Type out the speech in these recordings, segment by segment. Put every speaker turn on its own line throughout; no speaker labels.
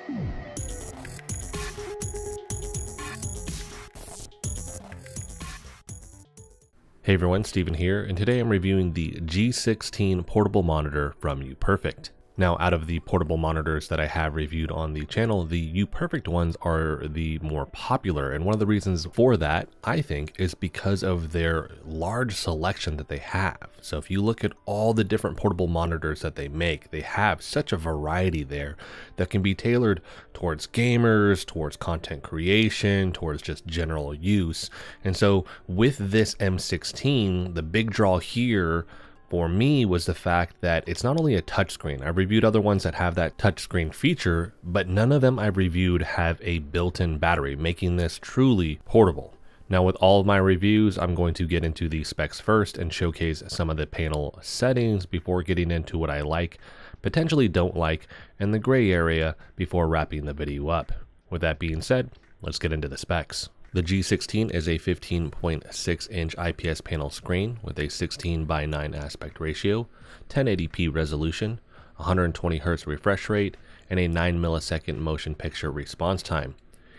Hey everyone, Steven here, and today I'm reviewing the G16 portable monitor from Uperfect. Now, out of the portable monitors that I have reviewed on the channel, the Uperfect ones are the more popular, and one of the reasons for that, I think, is because of their large selection that they have. So if you look at all the different portable monitors that they make, they have such a variety there that can be tailored towards gamers, towards content creation, towards just general use. And so with this M16, the big draw here for me was the fact that it's not only a touchscreen. I've reviewed other ones that have that touchscreen feature, but none of them I've reviewed have a built-in battery, making this truly portable. Now, with all of my reviews, I'm going to get into the specs first and showcase some of the panel settings before getting into what I like, potentially don't like, and the gray area before wrapping the video up. With that being said, let's get into the specs. The G16 is a 15.6-inch IPS panel screen with a 16:9 aspect ratio, 1080p resolution, 120 Hz refresh rate, and a 9 millisecond motion picture response time.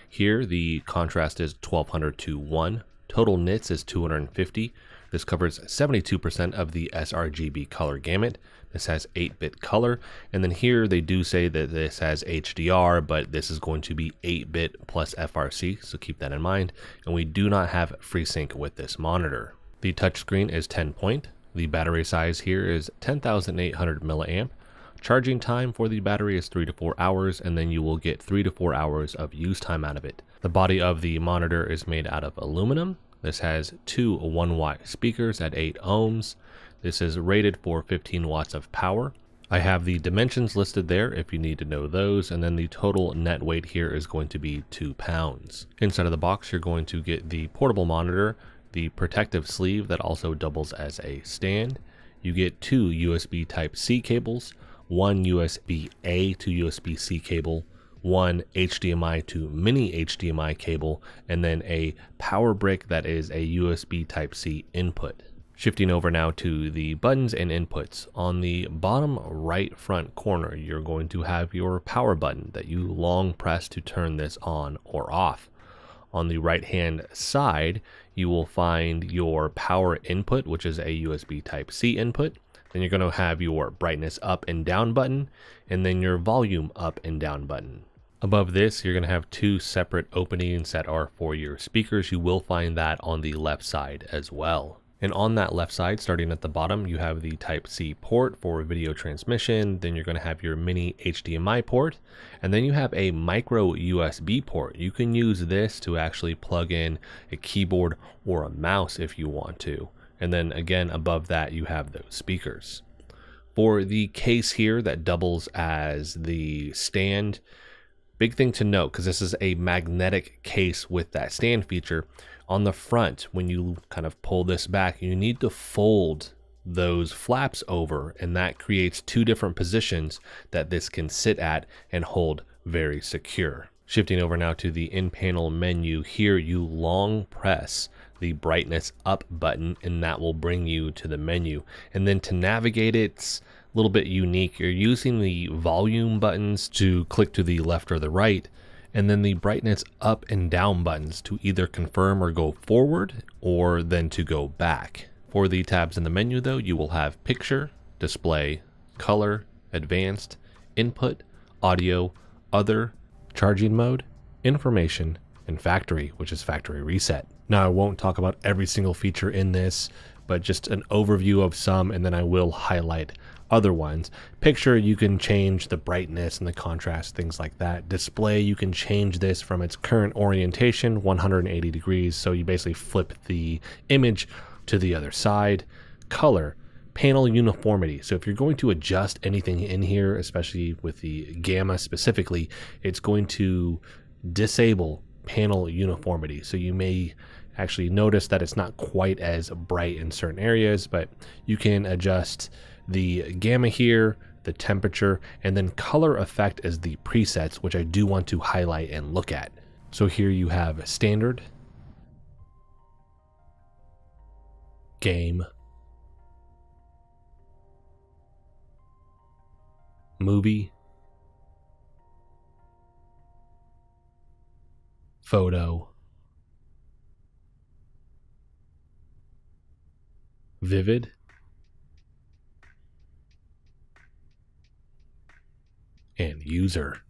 Here, the contrast is 1200:1, total nits is 250. This covers 72% of the sRGB color gamut. This has 8-bit color, and then here they do say that this has HDR, but this is going to be 8-bit plus FRC, so keep that in mind. And we do not have FreeSync with this monitor. The touchscreen is 10-point. The battery size here is 10,800 milliamp. Charging time for the battery is 3 to 4 hours, and then you will get 3 to 4 hours of use time out of it. The body of the monitor is made out of aluminum. This has two 1-watt speakers at 8 ohms. This is rated for 15 watts of power. I have the dimensions listed there if you need to know those, and then the total net weight here is going to be 2 pounds. Inside of the box, you're going to get the portable monitor, the protective sleeve that also doubles as a stand. You get two USB Type-C cables, one USB-A to USB-C cable, one HDMI to mini HDMI cable, and then a power brick that is a USB Type-C input. Shifting over now to the buttons and inputs. On the bottom right front corner, you're going to have your power button that you long press to turn this on or off. On the right hand side, you will find your power input, which is a USB Type-C input. Then you're going to have your brightness up and down button, and then your volume up and down button. Above this, you're going to have two separate openings that are for your speakers. You will find that on the left side as well. And on that left side, starting at the bottom, you have the Type-C port for video transmission. Then you're going to have your mini HDMI port, and then you have a micro USB port. You can use this to actually plug in a keyboard or a mouse if you want to. And then again, above that, you have those speakers. For the case here that doubles as the stand, big thing to note, because this is a magnetic case with that stand feature, on the front, when you kind of pull this back, you need to fold those flaps over, and that creates two different positions that this can sit at and hold very secure. Shifting over now to the in-panel menu, here you long press the brightness up button, and that will bring you to the menu. And then to navigate it's a little bit unique. You're using the volume buttons to click to the left or the right, and then the brightness up and down buttons to either confirm or go forward, or then to go back. For the tabs in the menu though, you will have picture, display, color, advanced, input, audio, other, charging mode, information, and factory, which is factory reset. Now, I won't talk about every single feature in this, but just an overview of some, and then I will highlight other ones. Picture, you can change the brightness and the contrast, things like that. Display, you can change this from its current orientation 180 degrees, so you basically flip the image to the other side. Color, panel uniformity. So if you're going to adjust anything in here, especially with the gamma specifically, it's going to disable panel uniformity. So you may actually notice that it's not quite as bright in certain areas, but you can adjust the gamma here, the temperature, and then color effect as the presets, which I do want to highlight and look at. So here you have standard, game, movie, photo, vivid, and user.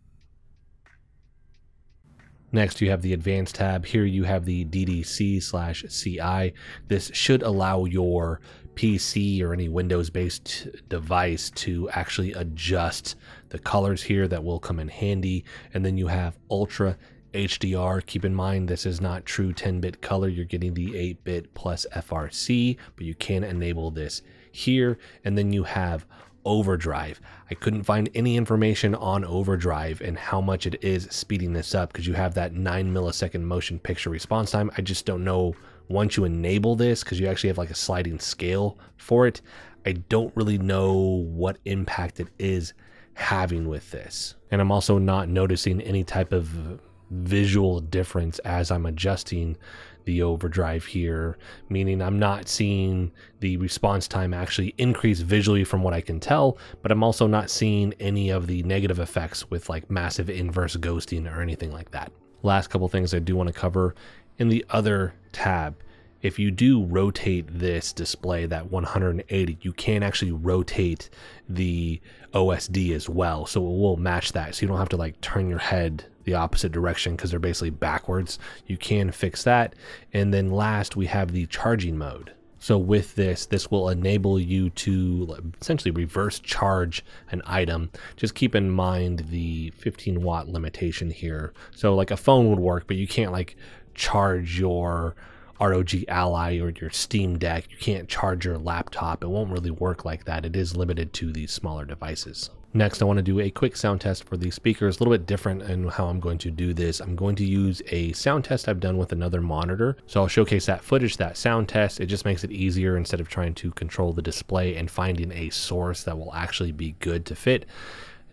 Next, you have the advanced tab. Here you have the DDC/CI. This should allow your PC or any Windows-based device to actually adjust the colors here. That will come in handy. And then you have Ultra HDR. Keep in mind, this is not true 10-bit color. You're getting the 8-bit plus FRC, but you can enable this here. And then you have overdrive. I couldn't find any information on overdrive and how much it is speeding this up, because you have that 9-millisecond motion picture response time. I just don't know, once you enable this, because you actually have like a sliding scale for it, I don't really know what impact it is having with this. And I'm also not noticing any type of visual difference as I'm adjusting the overdrive here, meaning I'm not seeing the response time actually increase visually from what I can tell, but I'm also not seeing any of the negative effects with like massive inverse ghosting or anything like that. Last couple things I do want to cover in the other tab. If you do rotate this display, that 180, you can actually rotate the OSD as well, so it will match that, so you don't have to like turn your head the opposite direction because they're basically backwards. You can fix that. And then last, we have the charging mode. So with this will enable you to essentially reverse charge an item. Just keep in mind the 15-watt limitation here. So like a phone would work, but you can't like charge your ROG Ally or your Steam Deck. You can't charge your laptop. It won't really work like that. It is limited to these smaller devices. Next, I want to do a quick sound test for these speakers. A little bit different in how I'm going to do this. I'm going to use a sound test I've done with another monitor. So I'll showcase that footage, that sound test. It just makes it easier instead of trying to control the display and finding a source that will actually be good to fit.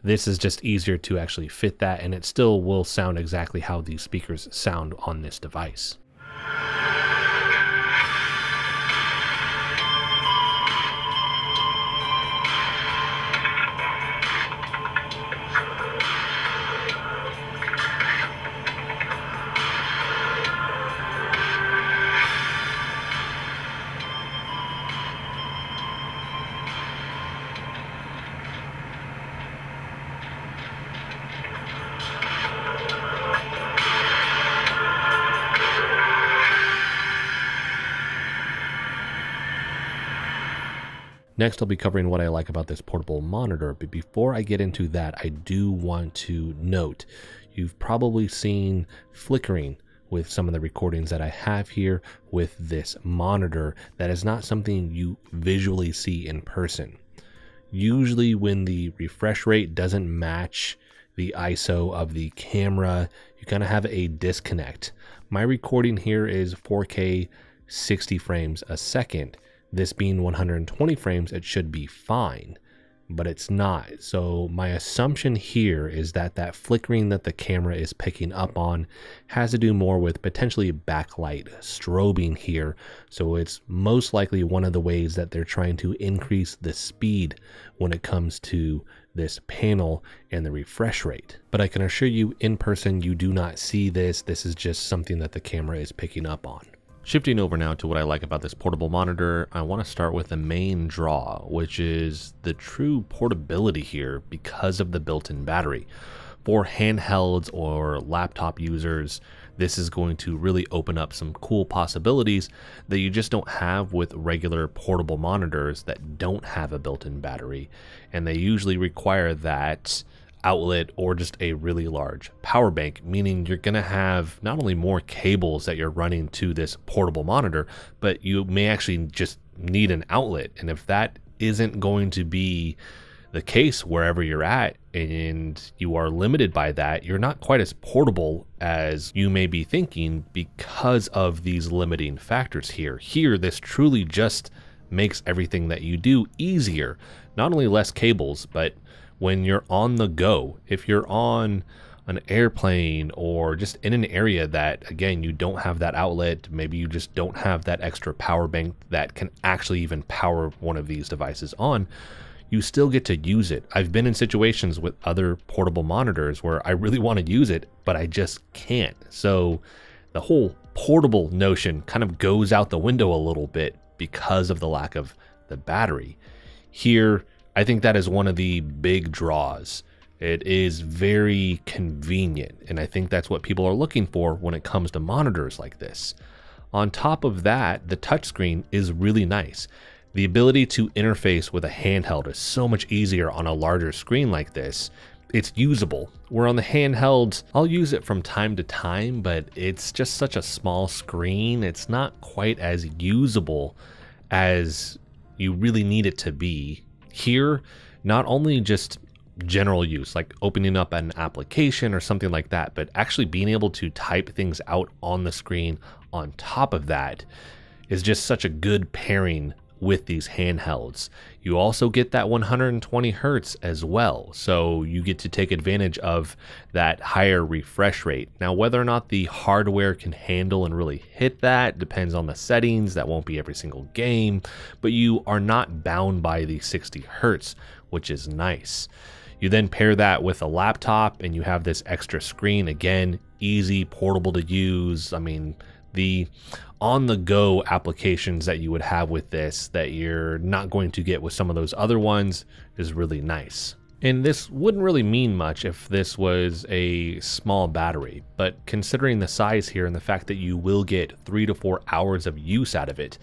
This is just easier to actually fit that, and it still will sound exactly how these speakers sound on this device. Next, I'll be covering what I like about this portable monitor, but before I get into that, I do want to note, you've probably seen flickering with some of the recordings that I have here with this monitor. That is not something you visually see in person. Usually when the refresh rate doesn't match the ISO of the camera, you kind of have a disconnect. My recording here is 4K 60 frames a second. This being 120 frames, it should be fine, but it's not. So my assumption here is that that flickering that the camera is picking up on has to do more with potentially backlight strobing here. So it's most likely one of the ways that they're trying to increase the speed when it comes to this panel and the refresh rate. But I can assure you, in person, you do not see this. This is just something that the camera is picking up on. Shifting over now to what I like about this portable monitor, I want to start with the main draw, which is the true portability here because of the built-in battery. For handhelds or laptop users, this is going to really open up some cool possibilities that you just don't have with regular portable monitors that don't have a built-in battery, and they usually require that outlet or just a really large power bank, meaning you're going to have not only more cables that you're running to this portable monitor, but you may actually just need an outlet. And if that isn't going to be the case wherever you're at and you are limited by that, you're not quite as portable as you may be thinking because of these limiting factors here. Here, this truly just makes everything that you do easier. Not only less cables, but when you're on the go, if you're on an airplane or just in an area that, again, you don't have that outlet, maybe you just don't have that extra power bank that can actually even power one of these devices on, you still get to use it. I've been in situations with other portable monitors where I really want to use it, but I just can't. So the whole portable notion kind of goes out the window a little bit because of the lack of the battery. Here, I think that is one of the big draws. It is very convenient, and I think that's what people are looking for when it comes to monitors like this. On top of that, the touchscreen is really nice. The ability to interface with a handheld is so much easier on a larger screen like this. It's usable. Where on the handhelds, I'll use it from time to time, but it's just such a small screen. It's not quite as usable as you really need it to be. Here, not only just general use, like opening up an application or something like that, but actually being able to type things out on the screen on top of that is just such a good pairing with these handhelds. You also get that 120 hertz as well, so you get to take advantage of that higher refresh rate. Now, whether or not the hardware can handle and really hit that depends on the settings. That won't be every single game, but you are not bound by the 60 hertz, which is nice. You then pair that with a laptop and you have this extra screen. Again, easy, portable to use. I mean, the on-the-go applications that you would have with this that you're not going to get with some of those other ones is really nice. And this wouldn't really mean much if this was a small battery, but considering the size here and the fact that you will get 3 to 4 hours of use out of it,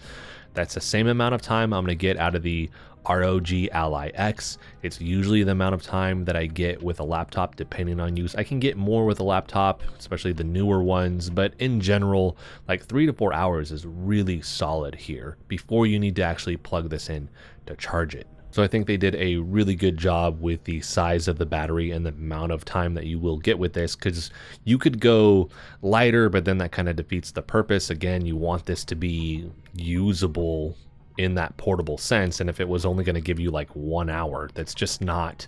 that's the same amount of time I'm going to get out of the ROG Ally X. It's usually the amount of time that I get with a laptop depending on use. I can get more with a laptop, especially the newer ones, but in general, like 3 to 4 hours is really solid here before you need to actually plug this in to charge it. So I think they did a really good job with the size of the battery and the amount of time that you will get with this, because you could go lighter, but then that kind of defeats the purpose. Again, you want this to be usable in that portable sense, and if it was only going to give you like 1 hour, that's just not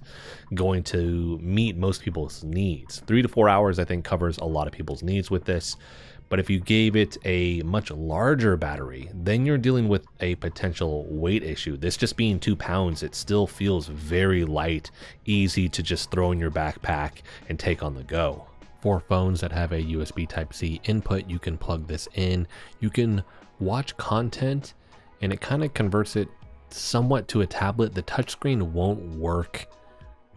going to meet most people's needs. 3 to 4 hours I think covers a lot of people's needs with this, but if you gave it a much larger battery, then you're dealing with a potential weight issue. This just being 2 pounds, it still feels very light, easy to just throw in your backpack and take on the go. For phones that have a USB Type-C input, you can plug this in, you can watch content, and it kind of converts it somewhat to a tablet. The touchscreen won't work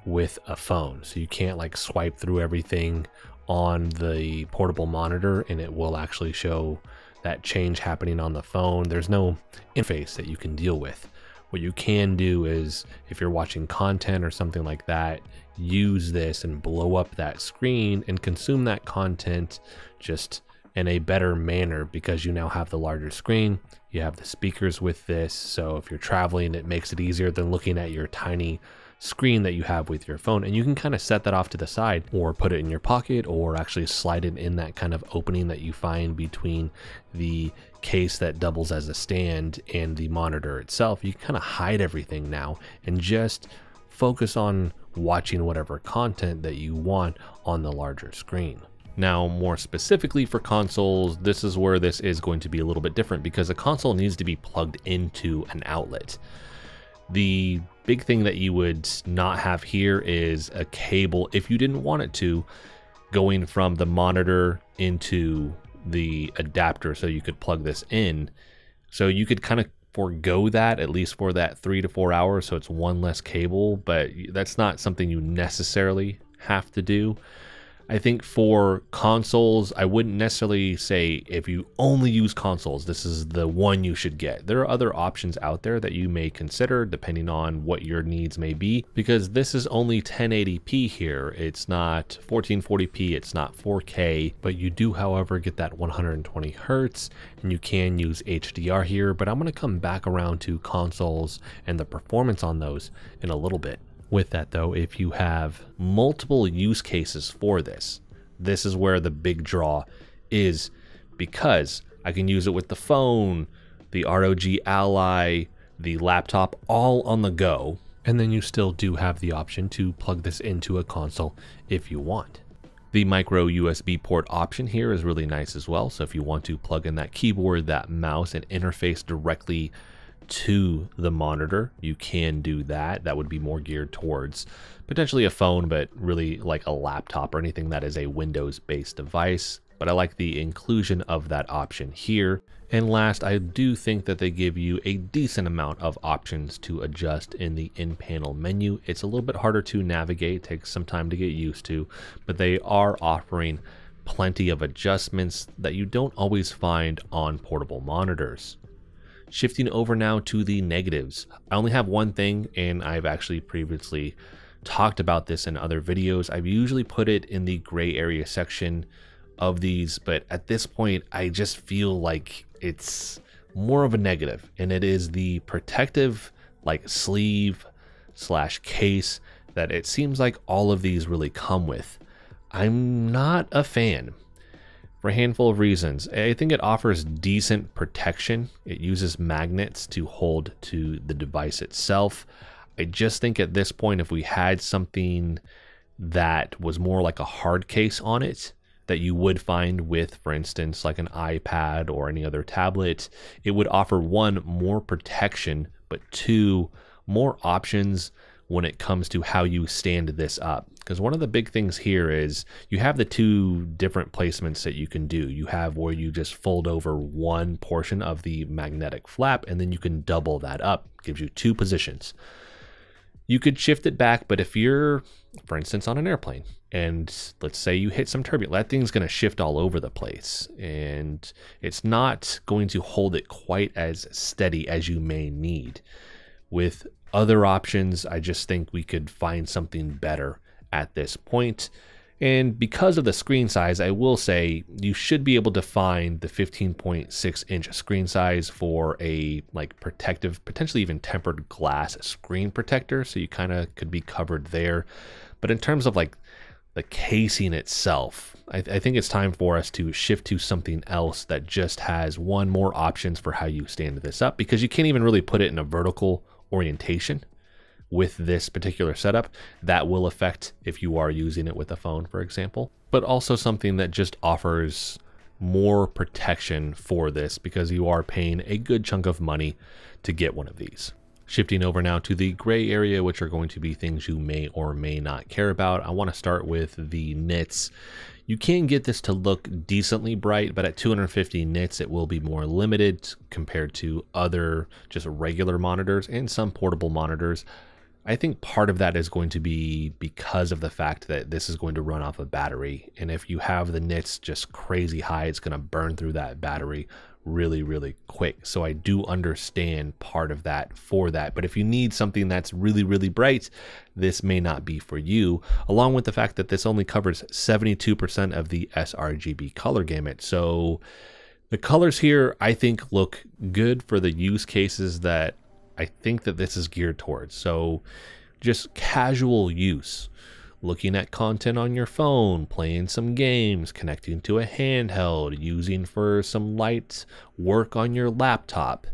with a phone, so you can't like swipe through everything on the portable monitor and it will actually show that change happening on the phone. There's no interface that you can deal with. What you can do is, if you're watching content or something like that, use this and blow up that screen and consume that content just in a better manner, because you now have the larger screen, you have the speakers with this, so if you're traveling, it makes it easier than looking at your tiny screen that you have with your phone. And you can kind of set that off to the side or put it in your pocket, or actually slide it in that kind of opening that you find between the case that doubles as a stand and the monitor itself. You can kind of hide everything now and just focus on watching whatever content that you want on the larger screen. Now, more specifically for consoles, this is where this is going to be a little bit different, because a console needs to be plugged into an outlet. The big thing that you would not have here is a cable, if you didn't want it to, going from the monitor into the adapter so you could plug this in. So you could kind of forego that, at least for that 3 to 4 hours, so it's one less cable, but that's not something you necessarily have to do. I think for consoles, I wouldn't necessarily say if you only use consoles, this is the one you should get. There are other options out there that you may consider depending on what your needs may be, because this is only 1080p here. It's not 1440p, it's not 4K, but you do, however, get that 120 hertz, and you can use HDR here, but I'm going to come back around to consoles and the performance on those in a little bit. With that though, if you have multiple use cases for this, this is where the big draw is, because I can use it with the phone, the ROG Ally, the laptop, all on the go, and then you still do have the option to plug this into a console if you want. The micro USB port option here is really nice as well, so if you want to plug in that keyboard, that mouse, and interface directly to the monitor, you can do that. That would be more geared towards potentially a phone, but really like a laptop or anything that is a Windows-based device. But I like the inclusion of that option here. And last, I do think that they give you a decent amount of options to adjust in the in-panel menu. It's a little bit harder to navigate, takes some time to get used to, but they are offering plenty of adjustments that you don't always find on portable monitors. Shifting over now to the negatives. I only have one thing, and I've actually previously talked about this in other videos. I've usually put it in the gray area section of these, but at this point I just feel like it's more of a negative, and it is the protective like sleeve slash case that it seems like all of these really come with. I'm not a fan for a handful of reasons. I think it offers decent protection. It uses magnets to hold to the device itself. I just think at this point, if we had something that was more like a hard case on it, that you would find with, for instance, like an iPad or any other tablet, it would offer one, more protection, but two, more options when it comes to how you stand this up. Because one of the big things here is you have the two different placements that you can do. You have where you just fold over one portion of the magnetic flap, and then you can double that up. Gives you two positions. You could shift it back, but if you're, for instance, on an airplane, and let's say you hit some turbulence, that thing's going to shift all over the place, and it's not going to hold it quite as steady as you may need. With other options, I just think we could find something better at this point. And because of the screen size, I will say you should be able to find the 15.6 inch screen size for a like protective, potentially even tempered glass screen protector. So you kind of could be covered there. But in terms of like the casing itself, I think it's time for us to shift to something else that just has one, more options for how you stand this up, because you can't even really put it in a vertical orientation with this particular setup. That will affect if you are using it with a phone, for example, but also something that just offers more protection for this, because you are paying a good chunk of money to get one of these. Shifting over now to the gray area, which are going to be things you may or may not care about. I want to start with the nits. You can get this to look decently bright, but at 250 nits, it will be more limited compared to other just regular monitors and some portable monitors. I think part of that is going to be because of the fact that this is going to run off a battery. And if you have the nits just crazy high, it's going to burn through that battery really, really quick. So I do understand part of that for that. But if you need something that's really, really bright, this may not be for you, along with the fact that this only covers 72% of the sRGB color gamut. So the colors here, I think, look good for the use cases that I think that this is geared towards. So just casual use, looking at content on your phone, playing some games, connecting to a handheld, using for some light work on your laptop,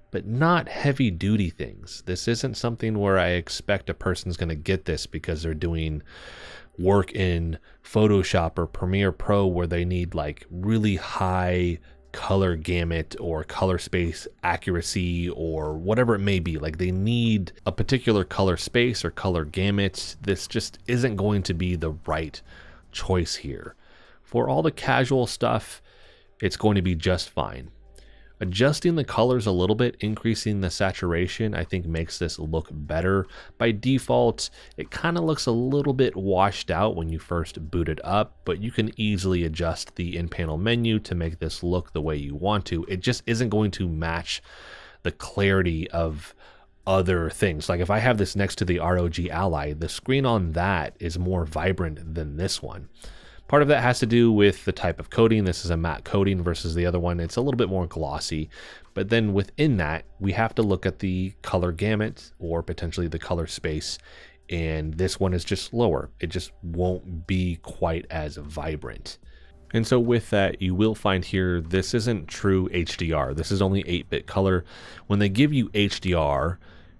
but not heavy duty things. This isn't something where I expect a person's going to get this because they're doing work in Photoshop or Premiere Pro where they need like really high color gamut or color space accuracy or whatever it may be. Like they need a particular color space or color gamut. This just isn't going to be the right choice here. For all the casual stuff, it's going to be just fine. Adjusting the colors a little bit, increasing the saturation, I think makes this look better. By default, it kind of looks a little bit washed out when you first boot it up, but you can easily adjust the in-panel menu to make this look the way you want to. It just isn't going to match the clarity of other things. Like if I have this next to the ROG Ally, the screen on that is more vibrant than this one. Part of that has to do with the type of coating. This is a matte coating versus the other one. It's a little bit more glossy. But then within that, we have to look at the color gamut or potentially the color space. And this one is just lower. It just won't be quite as vibrant. And so with that, you will find here, this isn't true HDR. This is only 8-bit color. When they give you HDR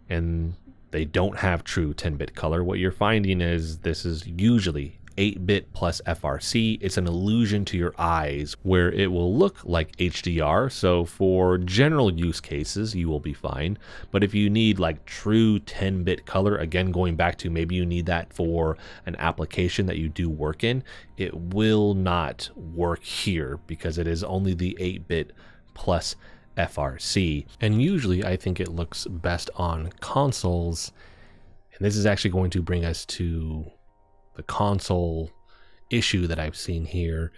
and they don't have true 10-bit color, what you're finding is this is usually 8-bit plus FRC. It's an illusion to your eyes where it will look like HDR. So for general use cases, you will be fine. But if you need like true 10-bit color, again, going back to maybe you need that for an application that you do work in, it will not work here because it is only the 8-bit plus FRC. And usually I think it looks best on consoles. And this is actually going to bring us to the console issue that I've seen here.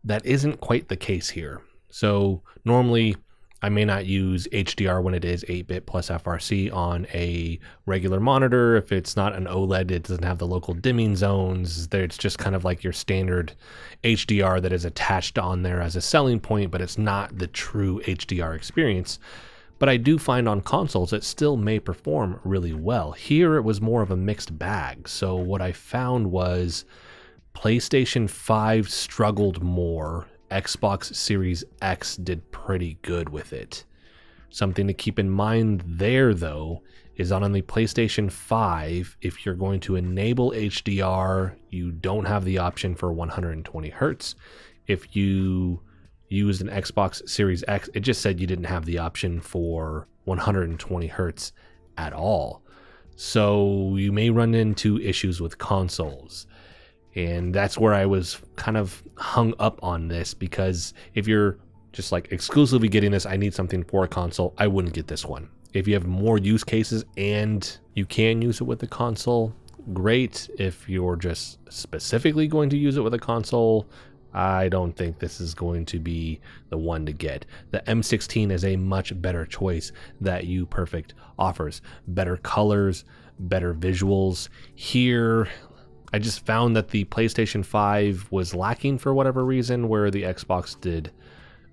That isn't quite the case here. So normally I may not use HDR when it is 8-bit plus FRC on a regular monitor. If it's not an OLED, it doesn't have the local dimming zones. It's just kind of like your standard HDR that is attached on there as a selling point, but it's not the true HDR experience. But I do find on consoles it still may perform really well. Here it was more of a mixed bag. So what I found was PlayStation 5 struggled more. Xbox Series X did pretty good with it. Something to keep in mind there, though, is on the PlayStation 5, if you're going to enable HDR, you don't have the option for 120 Hertz. If you used an Xbox Series X, it just said you didn't have the option for 120 Hertz at all. So you may run into issues with consoles. And that's where I was kind of hung up on this, because if you're just like exclusively getting this, I need something for a console, I wouldn't get this one. If you have more use cases and you can use it with the console, great. If you're just specifically going to use it with a console, I don't think this is going to be the one to get. The M16 is a much better choice that Uperfect offers. Better colors, better visuals. Here, I just found that the PlayStation 5 was lacking for whatever reason, where the Xbox did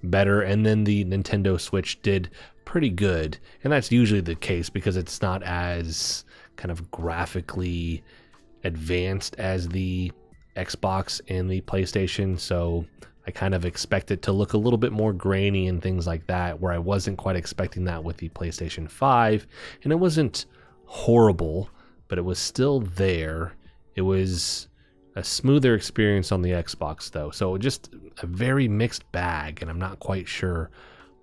better, and then the Nintendo Switch did pretty good. And that's usually the case because it's not as kind of graphically advanced as the Xbox and the PlayStation. So I kind of expect it to look a little bit more grainy and things like that, where I wasn't quite expecting that with the PlayStation 5. And it wasn't horrible, but it was still there. It was a smoother experience on the Xbox though. So just a very mixed bag, and I'm not quite sure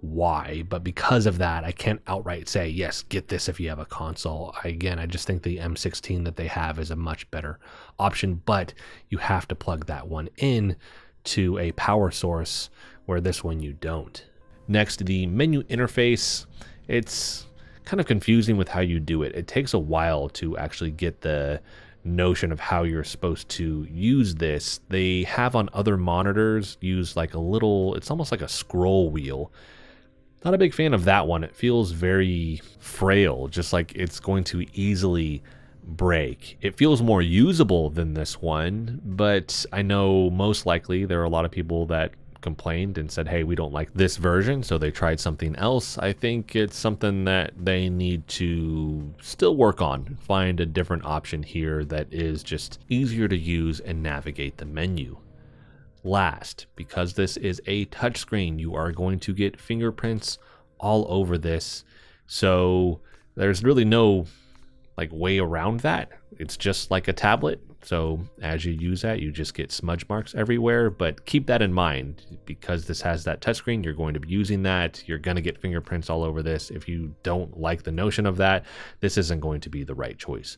why, but because of that, I can't outright say, yes, get this if you have a console. Again, I just think the M16 that they have is a much better option, but you have to plug that one in to a power source, where this one you don't. Next, the menu interface. It's kind of confusing with how you do it. It takes a while to actually get the notion of how you're supposed to use this. They have on other monitors use like a little, it's almost like a scroll wheel. Not a big fan of that one. It feels very frail, just like it's going to easily break. It feels more usable than this one, but I know most likely there are a lot of people that complained and said, hey, we don't like this version, so they tried something else. I think it's something that they need to still work on, find a different option here that is just easier to use and navigate the menu. Last, because this is a touchscreen, you are going to get fingerprints all over this, so there's really no like way around that. It's just like a tablet. So as you use that, you just get smudge marks everywhere, but keep that in mind, because this has that touchscreen, you're going to be using that. You're going to get fingerprints all over this. If you don't like the notion of that, this isn't going to be the right choice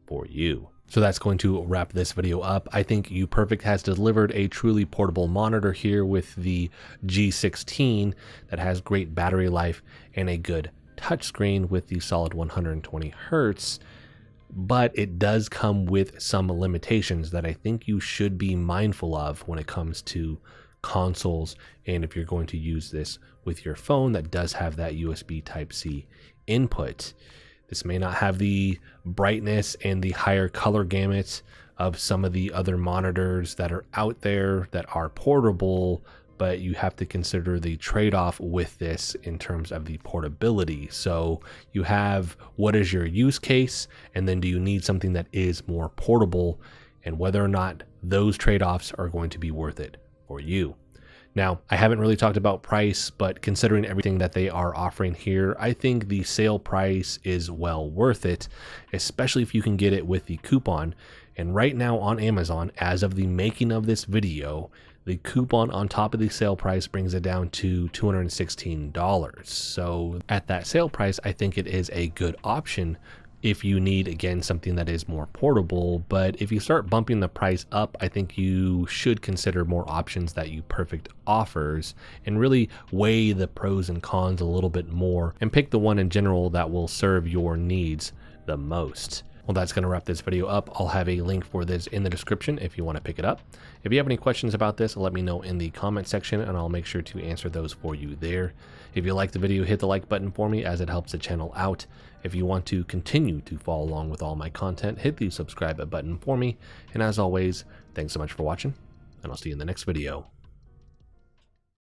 for you. So that's going to wrap this video up. I think Uperfect has delivered a truly portable monitor here with the G16 that has great battery life and a good touchscreen with the solid 120 Hertz. But it does come with some limitations that I think you should be mindful of when it comes to consoles, and if you're going to use this with your phone that does have that USB Type-C input. This may not have the brightness and the higher color gamut of some of the other monitors that are out there that are portable, but you have to consider the trade-off with this in terms of the portability. So you have, what is your use case, and then do you need something that is more portable, and whether or not those trade-offs are going to be worth it for you. Now, I haven't really talked about price, but considering everything that they are offering here, I think the sale price is well worth it, especially if you can get it with the coupon. And right now on Amazon, as of the making of this video, the coupon on top of the sale price brings it down to $216. So at that sale price, I think it is a good option if you need, again, something that is more portable. But if you start bumping the price up, I think you should consider more options that Uperfect offers and really weigh the pros and cons a little bit more and pick the one in general that will serve your needs the most. Well, that's going to wrap this video up. I'll have a link for this in the description if you want to pick it up. If you have any questions about this, let me know in the comment section and I'll make sure to answer those for you there. If you like the video, hit the like button for me as it helps the channel out. If you want to continue to follow along with all my content, hit the subscribe button for me. And as always, thanks so much for watching, and I'll see you in the next video.